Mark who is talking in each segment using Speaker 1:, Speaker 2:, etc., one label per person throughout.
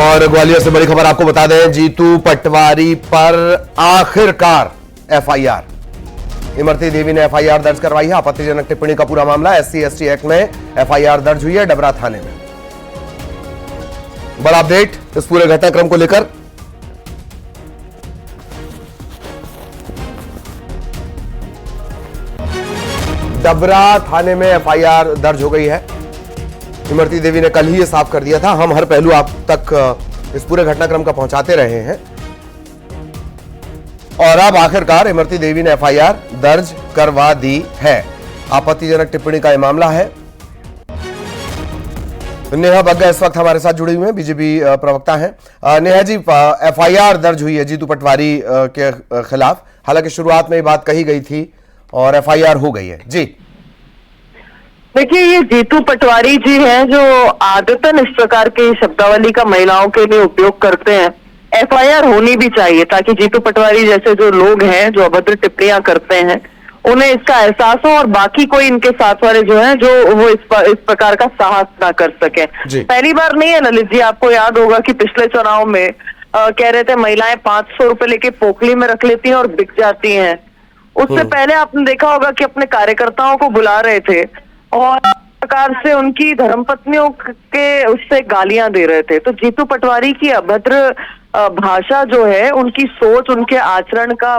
Speaker 1: और ग्वालियर से बड़ी खबर आपको बता दें, जीतू पटवारी पर आखिरकार एफआईआर। इमरती देवी ने एफआईआर दर्ज करवाई है। आपत्तिजनक टिप्पणी का पूरा मामला SC/ST एक्ट में एफआईआर दर्ज हुई है डबरा थाने में। बड़ा अपडेट इस पूरे घटनाक्रम को लेकर। डबरा थाने में एफआईआर दर्ज हो गई है। इमरती देवी ने कल ही ये साफ कर दिया था। हम हर पहलू आप तक इस पूरे घटनाक्रम का पहुंचाते रहे हैं और अब आखिरकार इमरती देवी ने एफआईआर दर्ज करवा दी है। आपत्तिजनक टिप्पणी का यह मामला है। नेहा बग्गा इस वक्त हमारे साथ जुड़ी हुई हैं, बीजेपी प्रवक्ता हैं। नेहा जी, एफआईआर दर्ज हुई है जीतू पटवारी के खिलाफ। हालांकि शुरुआत में ये बात कही गई थी और एफआईआर हो गई है। जी
Speaker 2: देखिए, ये जीतू पटवारी जी हैं जो आदतन इस प्रकार की शब्दावली का महिलाओं के लिए उपयोग करते हैं। एफआईआर होनी भी चाहिए ताकि जीतू पटवारी जैसे जो लोग हैं जो अभद्र टिप्पणियां करते हैं उन्हें इसका एहसास हो और बाकी कोई इनके साथ वाले जो हैं जो वो इस प्रकार का साहस ना कर सके। पहली बार नहीं है ललित जी, आपको याद होगा कि पिछले चुनाव में कह रहे थे महिलाएं 500 रुपए लेके पोखली में रख लेती हैं और बिक जाती हैं। उससे पहले आपने देखा होगा कि अपने कार्यकर्ताओं को बुला रहे थे और प्रकार से उनकी धर्मपत्नियों के उससे गालियां दे रहे थे। तो जीतू पटवारी की अभद्र भाषा जो है उनकी सोच, उनके आचरण का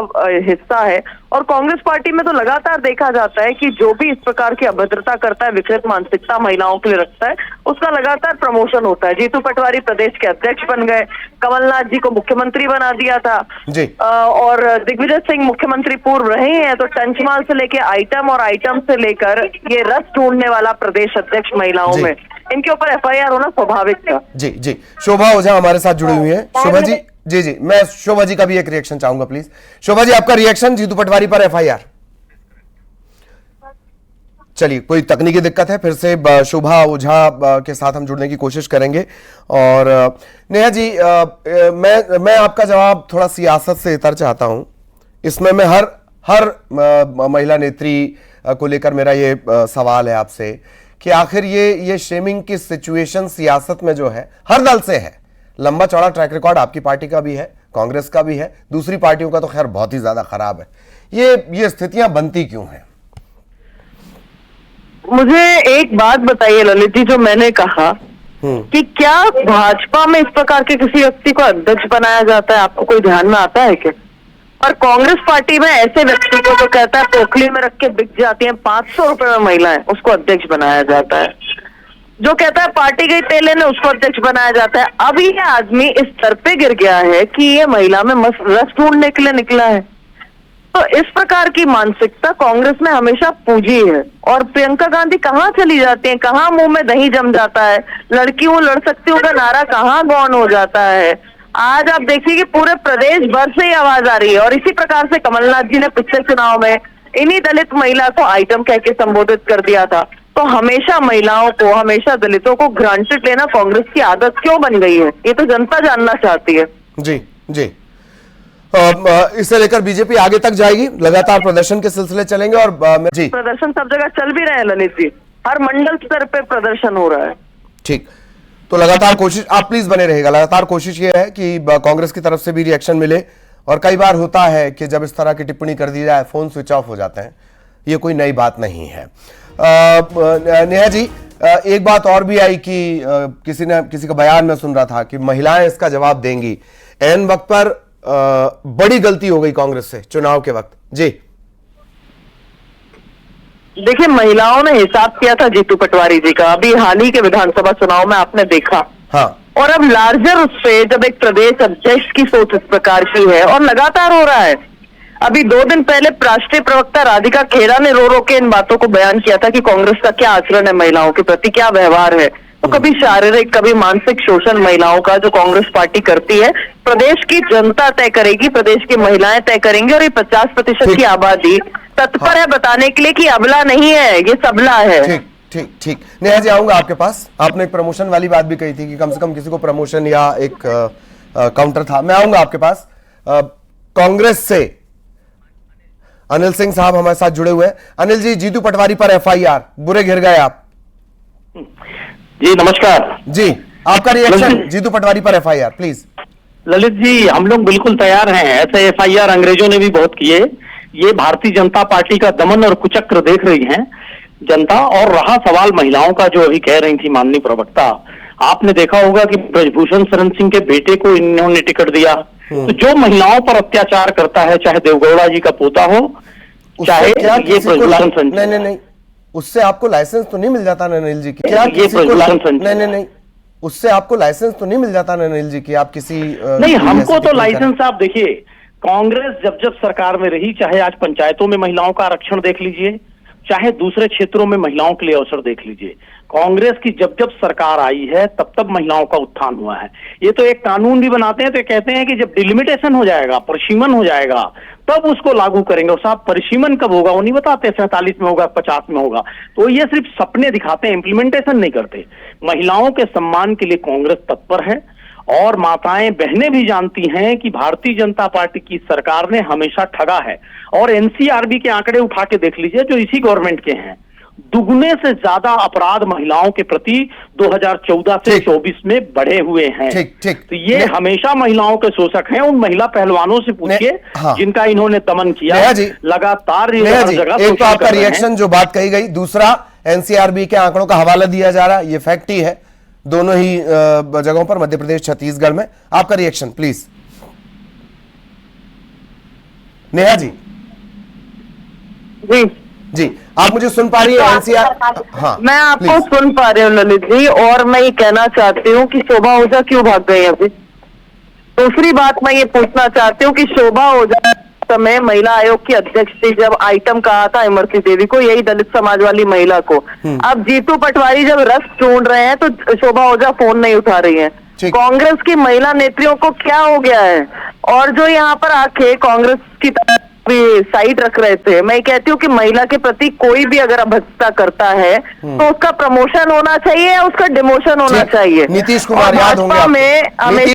Speaker 2: हिस्सा है। और कांग्रेस पार्टी में तो लगातार देखा जाता है कि जो भी इस प्रकार की अभद्रता करता है, विकृत मानसिकता महिलाओं के लिए रखता है, उसका लगातार प्रमोशन होता है। जीतू पटवारी प्रदेश के अध्यक्ष बन गए, कमलनाथ जी को मुख्यमंत्री बना दिया था
Speaker 1: जी।
Speaker 2: और दिग्विजय सिंह मुख्यमंत्री पूर्व रहे हैं। तो टंचमाल से लेके आइटम और आइटम से लेकर ये रस ढूंढने वाला प्रदेश अध्यक्ष महिलाओं में, इनके ऊपर एफआईआर होना स्वाभाविक था।
Speaker 1: जी जी। शोभा ओझा हमारे साथ जुड़ी हुई है। शोभा जी, जी जी, मैं शोभा जी का भी एक रिएक्शन चाहूंगा प्लीज। शोभा जी, आपका रिएक्शन जीतू पटवारी पर एफआईआर। चलिए, कोई तकनीकी दिक्कत है, फिर से शोभा ओझा के साथ हम जुड़ने की कोशिश करेंगे। और नेहा जी, मैं आपका जवाब थोड़ा सियासत से इतर चाहता हूं। इसमें मैं हर महिला नेत्री को लेकर मेरा ये सवाल है आपसे कि आखिर ये शेमिंग की सिचुएशन सियासत में जो है हर दल से है। लंबा चौड़ा ट्रैक रिकॉर्ड आपकी पार्टी का भी है, कांग्रेस का भी है, दूसरी पार्टियों का तो खैर बहुत ही ज्यादा खराब है। ये स्थितियां बनती क्यों हैं?
Speaker 2: मुझे एक बात बताइए ललित जी, जो मैंने कहा कि क्या भाजपा में इस प्रकार के किसी व्यक्ति को अध्यक्ष बनाया जाता है, आपको कोई ध्यान में आता है क्या? और कांग्रेस पार्टी में ऐसे व्यक्ति को जो कहता है पोखली में रख के बिक जाती हैं 500 रुपए में महिलाएं, उसको अध्यक्ष बनाया जाता है। जो कहता है पार्टी गई तेल लेने, उसको अध्यक्ष बनाया जाता है। अभी ये आदमी इस स्तर पे गिर गया है कि ये महिला में रस ढूंढने के लिए निकला है। तो इस प्रकार की मानसिकता कांग्रेस में हमेशा पूजी है। और प्रियंका गांधी कहाँ चली जाती है, कहाँ मुंह में दही जम जाता है, लड़की हूं लड़ सकती हूँ का नारा कहाँ गौन हो जाता है। आज आप देखिए कि पूरे प्रदेश भर से ही आवाज आ रही है। और इसी प्रकार से कमलनाथ जी ने पिछले चुनाव में इन्हीं दलित महिला को आइटम कह के संबोधित कर दिया था। तो हमेशा महिलाओं को, हमेशा दलितों को ग्रांटेड लेना कांग्रेस की आदत क्यों बन गई है, ये तो जनता जानना चाहती है।
Speaker 1: जी जी। इसे लेकर बीजेपी आगे तक जाएगी, लगातार प्रदर्शन के सिलसिले चलेंगे। और जी,
Speaker 2: प्रदर्शन सब जगह चल भी रहे हैं ललित जी, हर मंडल स्तर पे प्रदर्शन हो रहा है।
Speaker 1: ठीक, तो लगातार कोशिश, आप प्लीज बने रहेगा। लगातार कोशिश ये है कि कांग्रेस की तरफ से भी रिएक्शन मिले। और कई बार होता है कि जब इस तरह की टिप्पणी कर दी जाए फोन स्विच ऑफ हो जाते हैं, ये कोई नई बात नहीं है। नेहा जी, एक बात और भी आई कि किसी का बयान में सुन रहा था कि महिलाएं इसका जवाब देंगी। ऐन वक्त पर बड़ी गलती हो गई कांग्रेस से चुनाव के वक्त। जी
Speaker 2: देखिए, महिलाओं ने हिसाब किया था जीतू पटवारी जी का, अभी हाल ही के विधानसभा चुनाव में आपने देखा।
Speaker 1: हाँ।
Speaker 2: और अब लार्जर उससे जब एक प्रदेश अध्यक्ष की सोच इस प्रकार की है और लगातार हो रहा है। अभी 2 दिन पहले राष्ट्रीय प्रवक्ता राधिका खेरा ने रो रो के इन बातों को बयान किया था कि कांग्रेस का क्या आचरण है, महिलाओं के प्रति क्या व्यवहार है। तो कभी शारीरिक, कभी मानसिक शोषण महिलाओं का जो कांग्रेस पार्टी करती है, प्रदेश की जनता तय करेगी, प्रदेश की महिलाएं तय करेंगी। और ये 50% की आबादी तत्पर है बताने के लिए कि अबला नहीं है, ये सबला है।
Speaker 1: ठीक ठीक ठीक। नेहा जी, आऊंगा आपके पास। आपने एक प्रमोशन वाली बात भी कही थी कि कम से कम किसी को प्रमोशन या एक काउंटर था। मैं आऊंगा आपके पास। कांग्रेस से अनिल सिंह साहब हमारे साथ जुड़े हुए हैं। अनिल जी, जीतू पटवारी पर एफआईआर, बुरे घिर गए आप।
Speaker 3: जी नमस्कार।
Speaker 1: जी, आपका रिएक्शन जीतू पटवारी पर एफआईआर प्लीज।
Speaker 3: ललित जी, हम लोग बिल्कुल तैयार हैं। ऐसे एफआईआर अंग्रेजों ने भी बहुत किए। ये भारतीय जनता पार्टी का दमन और कुचक्र देख रही है जनता। और रहा सवाल महिलाओं का, जो अभी कह रही थी माननीय प्रवक्ता, आपने देखा होगा कि ब्रजभूषण शरण सिंह के बेटे को इन्होंने टिकट दिया। तो जो महिलाओं पर अत्याचार करता है, चाहे देवगौड़ा जी का पोता हो, चाहे ये ब्रजभूषण सिंह,
Speaker 1: नहीं, उससे आपको लाइसेंस तो नहीं मिल जाता ना अनिल जी की?
Speaker 3: क्या ये ब्रजभूषण सिंह,
Speaker 1: नहीं, उससे आपको लाइसेंस तो नहीं मिल जाता ना अनिल जी की? आप किसी
Speaker 3: नहीं, हमको तो लाइसेंस, आप देखिए, कांग्रेस जब जब सरकार में रही, चाहे आज पंचायतों में महिलाओं का आरक्षण देख लीजिए, चाहे दूसरे क्षेत्रों में महिलाओं के लिए अवसर देख लीजिए, कांग्रेस की जब जब सरकार आई है तब तब महिलाओं का उत्थान हुआ है। ये तो एक कानून भी बनाते हैं तो कहते हैं कि जब डिलिमिटेशन हो जाएगा, परिसीमन हो जाएगा, तब उसको लागू करेंगे। और साहब, परिसीमन कब होगा वो नहीं बताते, 47 में होगा, 50 में होगा। तो ये सिर्फ सपने दिखाते हैं, इंप्लीमेंटेशन नहीं करते। महिलाओं के सम्मान के लिए कांग्रेस तत्पर है। और माताएं बहनें भी जानती हैं कि भारतीय जनता पार्टी की सरकार ने हमेशा ठगा है। और एनसीआरबी के आंकड़े उठा के देख लीजिए, जो इसी गवर्नमेंट के हैं, दुगने से ज्यादा अपराध महिलाओं के प्रति 2014 से 24 में बढ़े हुए हैं।
Speaker 1: ठीक।
Speaker 3: तो ये हमेशा महिलाओं के शोषक हैं। उन महिला पहलवानों से पूछिए जिनका इन्होंने दमन किया, लगातार
Speaker 1: एक तो आपका रिएक्शन जो बात कही गई, दूसरा एनसीआरबी के आंकड़ों का हवाला दिया जा रहा है, ये फैक्ट ही है दोनों ही जगहों पर, मध्य प्रदेश छत्तीसगढ़ में। आपका रिएक्शन प्लीज नेहा जी। जी, आप मुझे सुन पा रही हैं? एनसीआर, हाँ,
Speaker 2: मैं आपको सुन पा रही हूँ ललित जी। और मैं ये कहना चाहती हूँ कि शोभा ओझा क्यों भाग गई अभी। दूसरी बात मैं ये पूछना चाहती हूँ कि शोभा ओझा समय महिला आयोग की अध्यक्ष थी, जब आइटम कहा था इमरती देवी को, यही दलित समाज वाली महिला को। अब जीतू पटवारी जब रस ढूंढ रहे हैं तो शोभा ओझा फोन नहीं उठा रही है। कांग्रेस की महिला नेत्रियों को क्या हो गया है? और जो यहाँ पर आके कांग्रेस की साइड रख रहे थे, मैं कहती हूँ कि महिला के प्रति कोई भी अगर अभद्रता करता है तो उसका प्रमोशन होना चाहिए, उसका डिमोशन होना चाहिए।
Speaker 1: नीतीश कुमार याद होंगे
Speaker 2: में